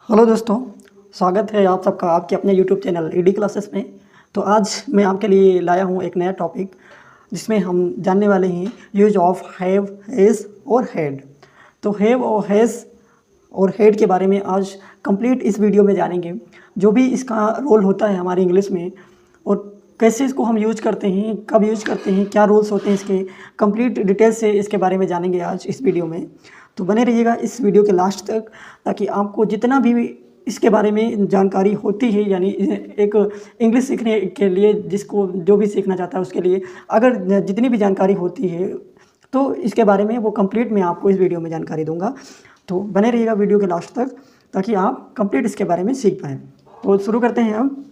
Hello दोस्तों, स्वागत है आप सबका आपके अपने यूट्यूब चैनल ईडी क्लासेस में। तो आज मैं आपके लिए लाया हूँ एक नया टॉपिक जिसमें हम जानने वाले हैं यूज ऑफ हैव, हैज़ और हैड। तो हैव और हैज़ और हैड के बारे में आज कंप्लीट इस वीडियो में जानेंगे, जो भी इसका रोल होता है हमारी इंग्लिश में और कैसे इसको हम यूज करते हैं, कब यूज करते हैं, क्या रूल्स होते हैं इसके, कंप्लीट डिटेल से इसके बारे में जानेंगे आज इस वीडियो में। तो बने रहिएगा इस वीडियो के लास्ट तक, ताकि आपको जितना भी इसके बारे में जानकारी होती है, यानी एक इंग्लिश सीखने के लिए जिसको जो भी सीखना चाहता है उसके लिए अगर जितनी भी जानकारी होती है तो इसके बारे में वो कंप्लीट मैं आपको इस वीडियो में जानकारी दूंगा। तो बने रहिएगा वीडियो के लास्ट तक ताकि आप कंप्लीट इसके बारे में सीख पाएँ। तो शुरू करते हैं हम।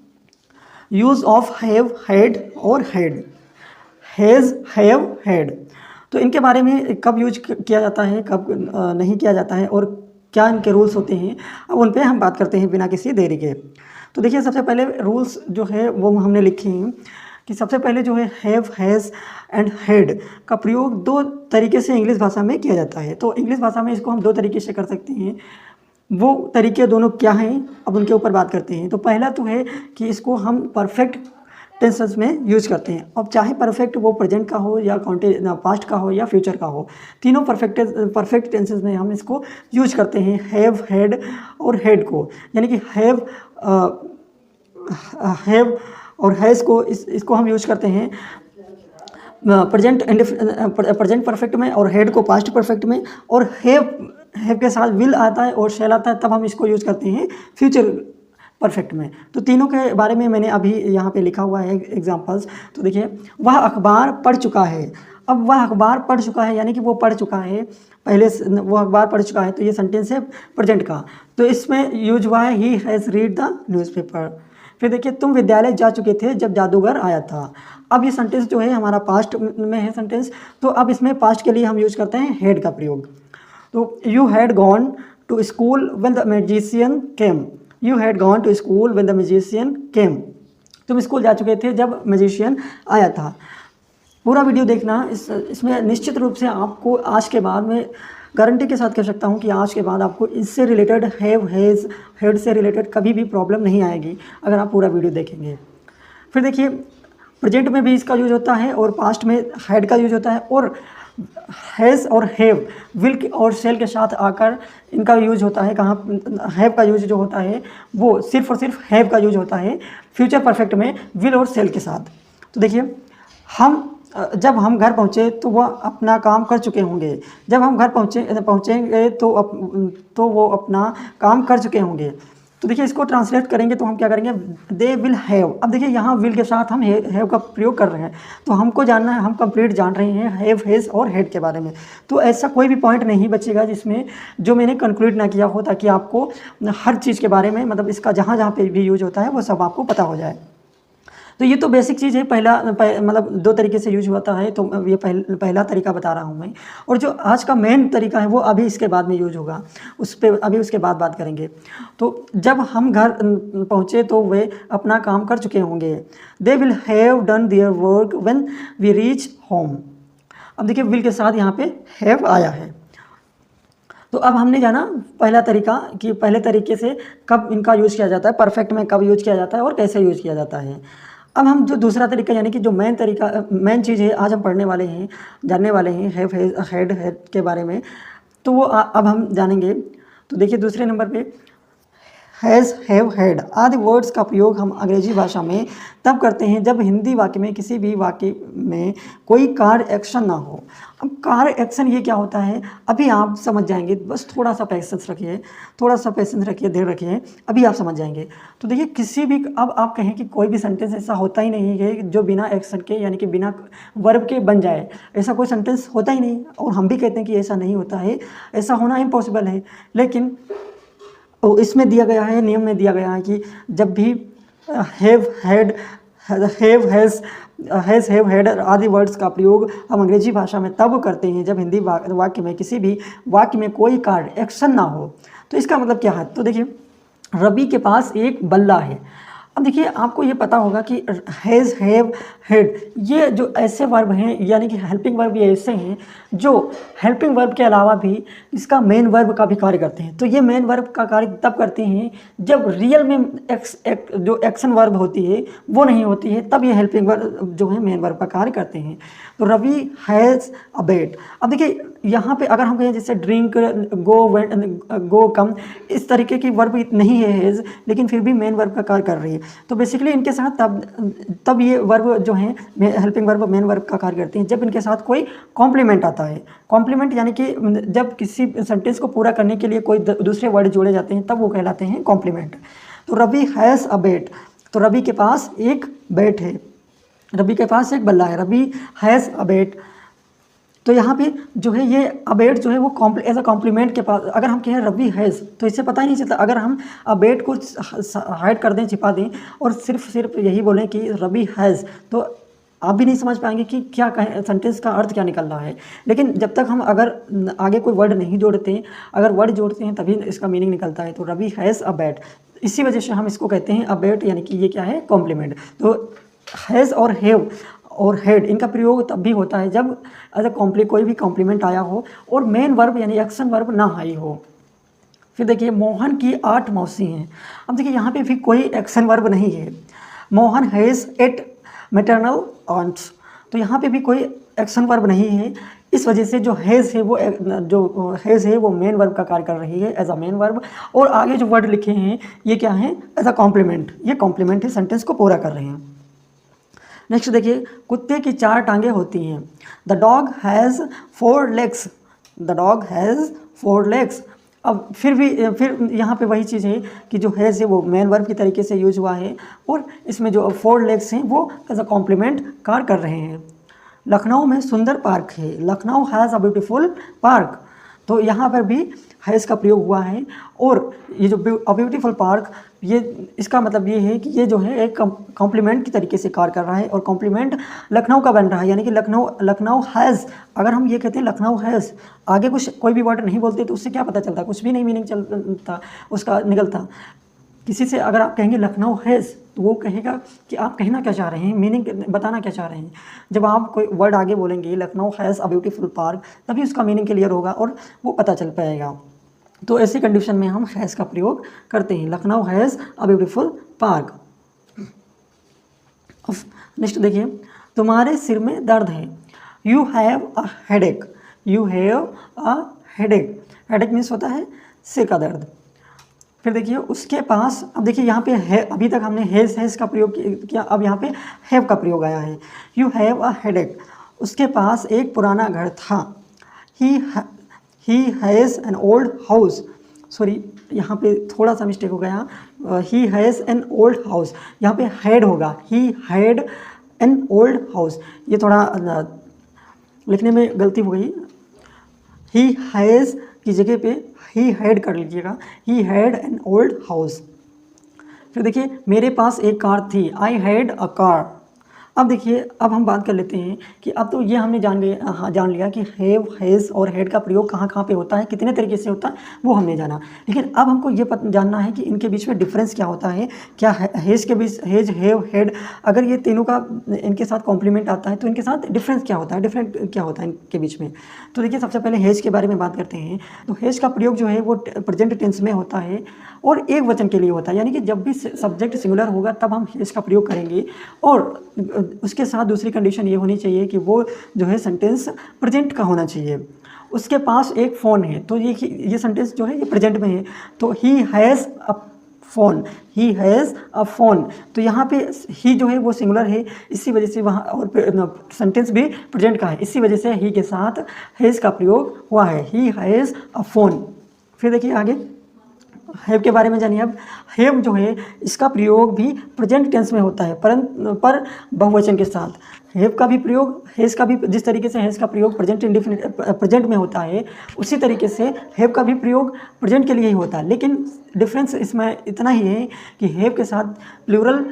यूज़ ऑफ हैव, हैड और हैड, हैज़, हैव, हैड। तो इनके बारे में कब यूज किया जाता है, कब नहीं किया जाता है और क्या इनके रूल्स होते हैं, अब उन पे हम बात करते हैं बिना किसी देरी के। तो देखिए, सबसे पहले रूल्स जो है वो हमने लिखे हैं कि सबसे पहले जो है हैव, हैज़ एंड हैड का प्रयोग दो तरीके से इंग्लिश भाषा में किया जाता है। तो इंग्लिश भाषा में इसको हम दो तरीके से कर सकते हैं। वो तरीके दोनों क्या हैं, अब उनके ऊपर बात करते हैं। तो पहला तो है कि इसको हम परफेक्ट टेंसेस में यूज करते हैं। अब चाहे परफेक्ट वो प्रेजेंट का हो या पास्ट का हो या फ्यूचर का हो, तीनों परफेक्ट टेंसेस में हम इसको यूज करते हैं, हैव, हैड और हैड को। यानी कि हैव और हैज़ को इसको हम यूज करते हैं प्रेजेंट परफेक्ट में और हैड को पास्ट परफेक्ट में, और हैव के साथ विल आता है और शैल आता है, तब हम इसको यूज करते हैं फ्यूचर परफेक्ट में। तो तीनों के बारे में मैंने अभी यहाँ पे लिखा हुआ है एग्जांपल्स। तो देखिए, वह अखबार पढ़ चुका है। अब वह अखबार पढ़ चुका है यानी कि वो पढ़ चुका है, पहले वो अखबार पढ़ चुका है, तो ये सेंटेंस है प्रेजेंट का। तो इसमें यूज हुआ है he has read the newspaper. फिर देखिए, तुम विद्यालय जा चुके थे जब जादूगर आया था। अब ये सेंटेंस जो है हमारा पास्ट में है सेंटेंस, तो अब इसमें पास्ट के लिए हम यूज करते हैं हैड का प्रयोग। तो you had gone to school when the magician came. You had gone to school when the magician came. तुम स्कूल जा चुके थे जब मैजिशियन आया था। पूरा वीडियो देखना, इसमें निश्चित रूप से आपको आज के बाद में गारंटी के साथ कह सकता हूँ कि आज के बाद आपको इससे रिलेटेड हैव, हैज़, हैड से रिलेटेड कभी भी प्रॉब्लम नहीं आएगी अगर आप पूरा वीडियो देखेंगे। फिर देखिए, प्रेजेंट में भी इसका यूज होता है और पास्ट में हैड का यूज होता है, और हैज़ और हैव विल और शेल के साथ आकर इनका यूज होता है। कहाँ हैव का यूज जो होता है वो सिर्फ और सिर्फ हैव का यूज होता है फ्यूचर परफेक्ट में विल और शेल के साथ। तो देखिए, जब हम घर पहुँचे तो वह अपना काम कर चुके होंगे। जब हम घर पहुँचेंगे तो वो अपना काम कर चुके होंगे। तो देखिए, इसको ट्रांसलेट करेंगे तो हम क्या करेंगे, दे विल हैव। अब देखिए, यहाँ विल के साथ हम हैव का प्रयोग कर रहे हैं, तो हमको जानना है, हम कंप्लीट जान रहे हैं हैव, हैज़ और हैड के बारे में। तो ऐसा कोई भी पॉइंट नहीं बचेगा जिसमें जो मैंने कंक्लूड ना किया हो, ताकि आपको हर चीज़ के बारे में, मतलब इसका जहाँ जहाँ पे भी यूज होता है वो सब आपको पता हो जाए। तो ये तो बेसिक चीज़ है। मतलब दो तरीके से यूज होता है, तो ये पहला तरीका बता रहा हूँ मैं। और जो आज का मेन तरीका है वो अभी इसके बाद में यूज होगा, उस पर अभी उसके बाद बात करेंगे। तो जब हम घर पहुँचे तो वे अपना काम कर चुके होंगे। They will have done their work when we reach home. अब देखिए, विल के साथ यहाँ पे हैव आया है। तो अब हमने जाना पहला तरीका कि पहले तरीके से कब इनका यूज़ किया जाता है, परफेक्ट में कब यूज़ किया जाता है और कैसे यूज़ किया जाता है। अब हम जो दूसरा तरीका, यानी कि जो मेन चीज़ है आज हम पढ़ने वाले हैं, जानने वाले हैं हैव, हैड के बारे में, तो वो अब हम जानेंगे। तो देखिए, दूसरे नंबर पे हैज़, हैव, हैड आदि वर्ड्स का प्रयोग हम अंग्रेजी भाषा में तब करते हैं जब हिंदी वाक्य में किसी भी वाक्य में कोई कार्य एक्शन ना हो। अब कार्य एक्शन ये क्या होता है, अभी आप समझ जाएंगे, बस थोड़ा सा पेशेंस रखिए, धैर्य रखिए, अभी आप समझ जाएंगे। तो देखिए, किसी भी, अब आप कहें कि कोई भी सेंटेंस ऐसा होता ही नहीं है जो बिना एक्शन के, यानी कि बिना वर्ब के बन जाए, ऐसा कोई सेंटेंस होता ही नहीं। और हम भी कहते हैं कि ऐसा नहीं होता है, ऐसा होना इम्पॉसिबल है। लेकिन इसमें दिया गया है, नियम में दिया गया है कि जब भी have, had, have, has, have, had आदि वर्ड्स का प्रयोग हम अंग्रेजी भाषा में तब करते हैं जब हिंदी वाक्य में किसी भी वाक्य में कोई कार्य एक्शन ना हो। तो इसका मतलब क्या है, तो देखिए, रवि के पास एक बल्ला है। अब देखिए आपको ये पता होगा कि हैज़, हैव, हैड ये जो ऐसे वर्ब हैं यानी कि हेल्पिंग वर्ब ये ऐसे हैं जो हेल्पिंग वर्ब के अलावा भी इसका मेन वर्ब का भी कार्य करते हैं। तो ये मेन वर्ब का कार्य तब करते हैं जब रियल में जो एक्शन वर्ब होती है वो नहीं होती है, तब ये हेल्पिंग वर्ब जो है मेन वर्ब का कार्य करते हैं। तो रवि हैज़ अ बेट। अब देखिए यहाँ पे अगर हम कहें जैसे ड्रिंक, गो, कम, इस तरीके की वर्ब नहीं है हैज़, लेकिन फिर भी मेन वर्ब का कार्य कर रही है। तो बेसिकली इनके साथ तब ये वर्ब जो हैं हेल्पिंग वर्ब मेन वर्ब का कार्य करते हैं जब इनके साथ कोई कॉम्प्लीमेंट आता है। कॉम्प्लीमेंट यानी कि जब किसी सेंटेंस को पूरा करने के लिए कोई दूसरे वर्ड जोड़े जाते हैं तब वो कहलाते हैं कॉम्प्लीमेंट। तो रवि हैज़ अ बेट, तो रवि के पास एक बेट है, रवि के पास एक बल्ला है, रवि हैज़ अ बेट। तो यहाँ पे जो है ये अबेट जो है वो एज अ कॉम्प्लीमेंट के पास, अगर हम कहें रवि हैज़ तो इससे पता ही नहीं चलता। अगर हम अबेट को हाइड कर दें, छिपा दें और सिर्फ यही बोलें कि रवि हैज़, तो आप भी नहीं समझ पाएंगे कि क्या कहें, सेंटेंस का अर्थ क्या निकल रहा है। लेकिन जब तक हम अगर आगे कोई वर्ड नहीं जोड़ते, अगर वर्ड जोड़ते हैं तभी इसका मीनिंग निकलता है। तो रवि हैज़ अ बेट, इसी वजह से हम इसको कहते हैं अबेट, यानी कि ये क्या है, कॉम्प्लीमेंट। तो हैज़ और हैव और हेड इनका प्रयोग तब भी होता है जब कोई भी कॉम्प्लीमेंट आया हो और मेन वर्ब यानी एक्शन वर्ब ना आई हो। फिर देखिए मोहन की 8 मौसी हैं। अब देखिए यहाँ पे भी कोई एक्शन वर्ब नहीं है। मोहन हैज़ 8 मैटरनल आंट्स, तो यहाँ पे भी कोई एक्शन वर्ब नहीं है। इस वजह से जो हैज़ है वो मेन वर्ब का कार्य कर रही है एज अ मेन वर्ब। और आगे जो वर्ड लिखे हैं ये क्या है, एज अ कॉम्प्लीमेंट, ये कॉम्प्लीमेंट है, सेंटेंस को पूरा कर रहे हैं। नेक्स्ट देखिए कुत्ते की 4 टांगें होती हैं। The dog has 4 legs, the dog has 4 legs. अब फिर यहाँ पे वही चीज़ है कि जो हैज़ है वो मेन वर्ब की तरीके से यूज हुआ है और इसमें जो 4 लेग्स हैं वो एज अ कॉम्प्लीमेंट कार्य कर रहे हैं। लखनऊ में सुंदर पार्क है, Lucknow has a beautiful park, तो यहाँ पर भी हैज़ का प्रयोग हुआ है। और ये जो ब्यूटीफुल पार्क, ये इसका मतलब ये है कि ये जो है एक कॉम्प्लीमेंट की तरीके से कार्य कर रहा है और कॉम्प्लीमेंट लखनऊ का बन रहा है, यानी कि लखनऊ हैज़। अगर हम ये कहते हैं लखनऊ हैज़, आगे कोई भी वर्ड नहीं बोलते तो उससे क्या पता चलता, कुछ भी नहीं मीनिंग चलता उसका निकलता। किसी से अगर आप कहेंगे लखनऊ हैज़ तो वो कहेगा कि आप कहना क्या चाह रहे हैं, मीनिंग बताना क्या चाह रहे हैं। जब आप कोई वर्ड आगे बोलेंगे Lucknow has a beautiful park, तभी उसका मीनिंग क्लियर होगा और वो पता चल पाएगा। तो ऐसी कंडीशन में हम हैज़ का प्रयोग करते हैं, Lucknow has a beautiful park. Next देखिए तुम्हारे सिर में दर्द है, you have a headache, you have a headache. Headache means होता है सिर का दर्द। फिर देखिए उसके पास, अब देखिए यहाँ पे है, अभी तक हमने हैज़ का प्रयोग किया, अब यहाँ पे हैव का प्रयोग आया है। यू हैव अ हेडेक, उसके पास एक पुराना घर था। He has an old house, sorry यहाँ पे थोड़ा सा मिस्टेक हो गया, he has an old house, यहाँ पे हैड होगा, he had an old house, ये थोड़ा लिखने में गलती हो गई। ही हैज़ की जगह पे ही हैड कर लीजिएगा, he had an old house. फिर देखिए मेरे पास एक कार थी, आई हैड अ कार। अब देखिए अब हम बात कर लेते हैं कि अब तो ये हमने जान लिया कि हैव, हैज़ और हैड का प्रयोग कहाँ कहाँ पे होता है, कितने तरीके से होता है वो हमने जाना। लेकिन अब हमको ये जानना है कि इनके बीच में डिफरेंस क्या होता है। क्या हैज़ के बीच, हैज़, हैव, हैड, अगर ये तीनों का इनके साथ कॉम्प्लीमेंट आता है तो इनके साथ डिफरेंस क्या होता है, डिफरेंट क्या होता है इनके बीच में। तो देखिए सबसे पहले हैज़ के बारे में बात करते हैं। तो हैज़ का प्रयोग जो है वो प्रेजेंट टेंस में होता है और एक वचन के लिए होता है, यानी कि जब भी सब्जेक्ट सिंगुलर होगा तब हम हैज़ का प्रयोग करेंगे। और उसके साथ दूसरी कंडीशन ये होनी चाहिए कि वो जो है सेंटेंस प्रेजेंट का होना चाहिए। उसके पास एक फ़ोन है, तो ये सेंटेंस जो है ये प्रेजेंट में है, तो he has a phone, he has a phone. तो यहाँ पे ही जो है वो सिंगुलर है, इसी वजह से वहाँ और सेंटेंस भी प्रेजेंट का है, इसी वजह से ही के साथ हैज़ का प्रयोग हुआ है, ही हैज़ अ फ़ोन। फिर देखिए आगे हैव के बारे में जानिए। अब हैव जो है इसका प्रयोग भी प्रेजेंट टेंस में होता है, पर बहुवचन के साथ। हैव का भी प्रयोग, हैज़ का भी, जिस तरीके से हैज़ का प्रयोग प्रेजेंट में होता है उसी तरीके से हैव का भी प्रयोग प्रेजेंट के लिए ही होता है। लेकिन डिफरेंस इसमें इतना ही है कि हैव के साथ प्लूरल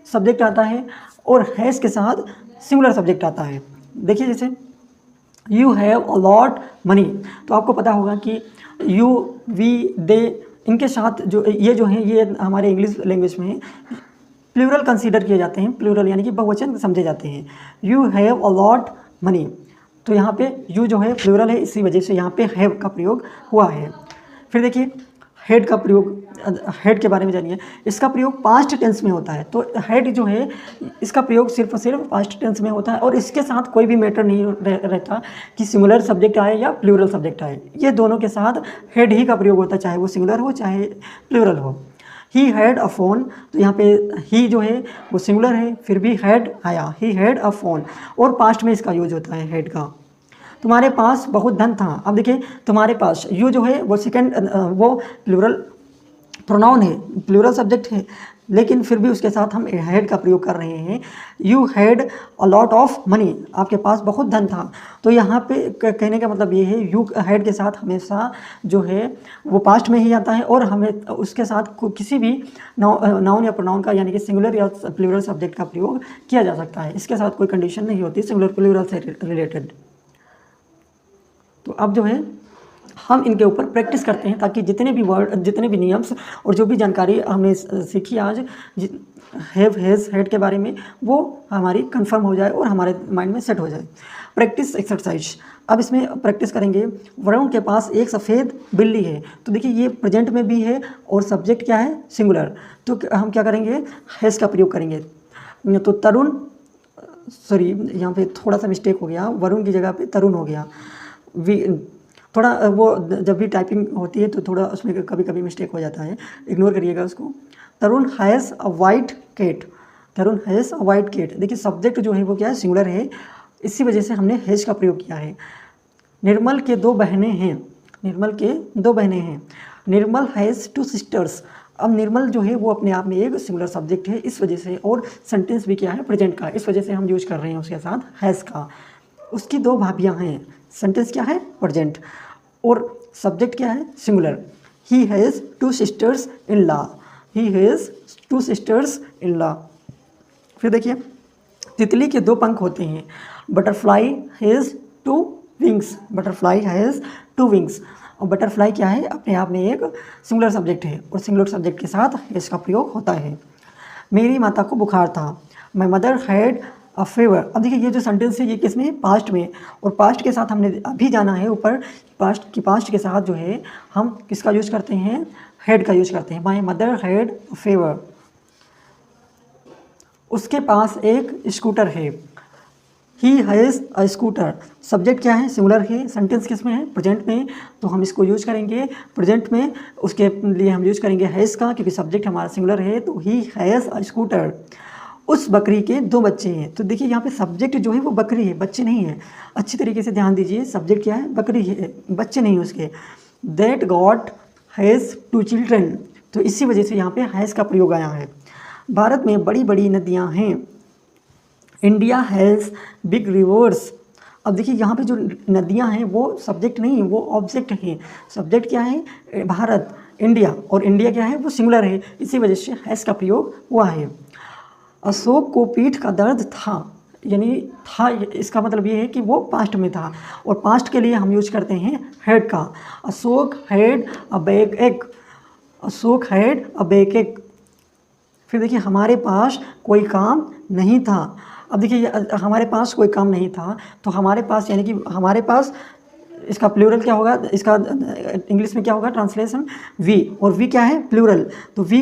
सब्जेक्ट आता है और हैज़ के साथ सिंगुलर सब्जेक्ट आता है। देखिए जैसे you have a lot money, तो आपको पता होगा कि यू, वी, दे, इनके साथ जो हैं ये हमारे इंग्लिश लैंग्वेज में प्लूरल कंसीडर किए जाते हैं, प्लूरल यानी कि बहुवचन समझे जाते हैं। You have a lot money, तो यहाँ पे यू जो है प्लूरल है, इसी वजह से यहाँ पे हैव का प्रयोग हुआ है। फिर देखिए हेड का प्रयोग, हेड के बारे में जानिए। इसका प्रयोग पास्ट टेंस में होता है। तो हेड जो है इसका प्रयोग सिर्फ और सिर्फ पास्ट टेंस में होता है और इसके साथ कोई भी मैटर नहीं रहता कि सिंगुलर सब्जेक्ट आए या प्लूरल सब्जेक्ट आए, ये दोनों के साथ हेड ही का प्रयोग होता है, चाहे वो सिंगुलर हो चाहे प्लूरल हो। ही हैड अ फ़ोन, तो यहाँ पे ही जो है वो सिंगुलर है, फिर भी हैड आया, ही हैड अ फ़ोन, और पास्ट में इसका यूज होता है हेड का। तुम्हारे पास बहुत धन था, अब देखिए तुम्हारे पास, यू जो है वो सेकंड वो प्लूरल प्रोनाउन है, प्लूरल सब्जेक्ट है, लेकिन फिर भी उसके साथ हम हैड का प्रयोग कर रहे हैं। You had a lot of money, आपके पास बहुत धन था। तो यहाँ पे कहने का मतलब ये है यू हैड के साथ हमेशा जो है वो पास्ट में ही आता है और हमें उसके साथ किसी भी नाउन या प्रोनाउन का यानी कि सिंगुलर या प्लूरल सब्जेक्ट का प्रयोग किया जा सकता है। इसके साथ कोई कंडीशन नहीं होती सिंगुलर प्लूरल से रिलेटेड। तो अब जो है हम इनके ऊपर प्रैक्टिस करते हैं ताकि जितने भी वर्ड, जितने भी नियम्स और जो भी जानकारी हमने सीखी आज हैव, हैज़, हैड के बारे में, वो हमारी कंफर्म हो जाए और हमारे माइंड में सेट हो जाए। प्रैक्टिस एक्सरसाइज, अब इसमें प्रैक्टिस करेंगे। वरुण के पास एक सफ़ेद बिल्ली है, तो देखिए ये प्रेजेंट में भी है और सब्जेक्ट क्या है, सिंगुलर, तो हम क्या करेंगे, हैज़ का प्रयोग करेंगे। तो तरुण, सॉरी यहाँ पे थोड़ा सा मिस्टेक हो गया, वरुण की जगह पे तरुण हो गया। थोड़ा वो जब भी टाइपिंग होती है तो थोड़ा उसमें कभी कभी मिस्टेक हो जाता है, इग्नोर करिएगा उसको। Tarun has a white cat, Tarun has a white cat, देखिए सब्जेक्ट जो है वो क्या है, सिंगुलर है, इसी वजह से हमने हैज़ का प्रयोग किया है। निर्मल के 2 बहनें हैं, निर्मल के 2 बहनें हैं। निर्मल हैज़ 2 सिस्टर्स, अब निर्मल जो है वो अपने आप में एक सिंगुलर सब्जेक्ट है, इस वजह से, और सेंटेंस भी क्या है, प्रेजेंट का, इस वजह से हम यूज कर रहे हैं उसके साथ हैज़ का। उसकी 2 भाभियाँ हैं, सेंटेंस क्या है, प्रेजेंट, और सब्जेक्ट क्या है, singular. He has 2 sisters in law, he has 2 sisters in law. फिर देखिए तितली के 2 पंख होते हैं। Butterfly has 2 wings, butterfly has 2 wings, और बटरफ्लाई क्या है, अपने आप में एक सिंगुलर सब्जेक्ट है और सिंगुलर सब्जेक्ट के साथ हैज़ का प्रयोग होता है। मेरी माता को बुखार था, my mother had a favour, अब देखिए ये जो सेंटेंस है ये किस में, पास्ट में, और पास्ट के साथ हमने अभी जाना है ऊपर, पास्ट के साथ जो है हम किसका यूज़ करते हैं, हैड का यूज़ करते हैं। My mother had a favour. उसके पास एक स्कूटर है, he has a scooter, subject क्या है, सिंगुलर है, सेंटेंस किस में है, प्रेजेंट में, तो हम इसको यूज करेंगे प्रेजेंट में, उसके लिए हम यूज करेंगे हैज़ का, क्योंकि सब्जेक्ट हमारा सिंगुलर है, तो ही हैज़ अ स्कूटर। उस बकरी के 2 बच्चे हैं, तो देखिए यहाँ पे सब्जेक्ट जो है वो बकरी है, बच्चे नहीं है, अच्छी तरीके से ध्यान दीजिए, सब्जेक्ट क्या है, बकरी है, बच्चे नहीं उसके। दैट गॉड हैज़ 2 चिल्ड्रन, तो इसी वजह से यहाँ पे हैज़ का प्रयोग आया है। भारत में बड़ी बड़ी नदियाँ हैं। इंडिया हैज़ बिग रिवर्स, अब देखिए यहाँ पे जो नदियाँ हैं वो सब्जेक्ट नहीं है, वो ऑब्जेक्ट हैं। सब्जेक्ट क्या है, भारत, इंडिया, और इंडिया क्या है, वो सिंगुलर है, इसी वजह से हैज़ का प्रयोग हुआ है। अशोक को पीठ का दर्द था, यानी था, इसका मतलब ये है कि वो पास्ट में था, और पास्ट के लिए हम यूज करते हैं हैड का। अशोक हैड अ बैक एक, अशोक हैड अ बैक एक। फिर देखिए हमारे पास कोई काम नहीं था, अब देखिए हमारे पास कोई काम नहीं था, तो हमारे पास यानी कि हमारे पास, इसका प्लूरल क्या होगा, इसका इंग्लिश में क्या होगा ट्रांसलेशन, वी, और वी क्या है, प्लूरल, तो वी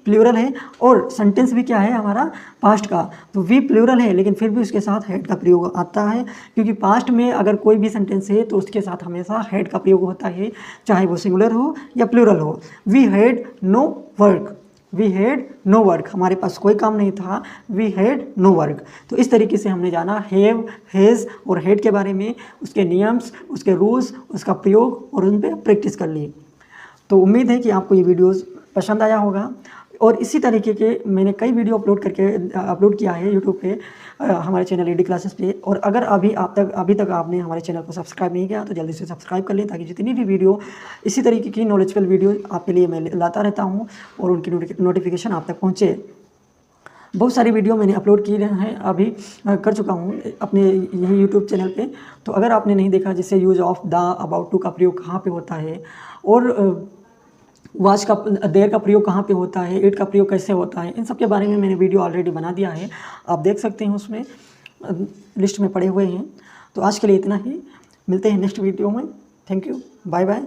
प्लूरल है, और सेंटेंस भी क्या है हमारा, पास्ट का, तो वी प्लूरल है, लेकिन फिर भी उसके साथ हेड का प्रयोग आता है, क्योंकि पास्ट में अगर कोई भी सेंटेंस है तो उसके साथ हमेशा हेड का प्रयोग होता है, चाहे वो सिंगुलर हो या प्लूरल हो। We had no work, we had no work, हमारे पास कोई काम नहीं था, वी हैड नो वर्क। तो इस तरीके से हमने जाना हैव, हैज़ और हैड के बारे में, उसके नियम्स, उसके रूल्स, उसका प्रयोग, और उन पर प्रैक्टिस कर ली। तो उम्मीद है कि आपको ये वीडियोस पसंद आया होगा, और इसी तरीके के मैंने कई वीडियो अपलोड किया है यूट्यूब पे, हमारे चैनल एडी क्लासेस पे। और अगर अभी तक आपने हमारे चैनल को सब्सक्राइब नहीं किया तो जल्दी से सब्सक्राइब कर लें, ताकि जितनी भी वीडियो इसी तरीके की नॉलेजफुल वीडियो आपके लिए मैं लाता रहता हूँ और उनकी नोटिफिकेशन आप तक पहुँचे। बहुत सारी वीडियो मैंने अपलोड की हैं, अभी कर चुका हूँ अपने यही यूट्यूब चैनल पे। तो अगर आपने नहीं देखा, जैसे use of the, about to का प्रयोग कहाँ पे होता है, और वाज का देयर का प्रयोग कहाँ पे होता है, इट का प्रयोग कैसे होता है, इन सब के बारे में मैंने वीडियो ऑलरेडी बना दिया है, आप देख सकते हैं, उसमें लिस्ट में पड़े हुए हैं। तो आज के लिए इतना ही, मिलते हैं नेक्स्ट वीडियो में। Thank you, bye bye.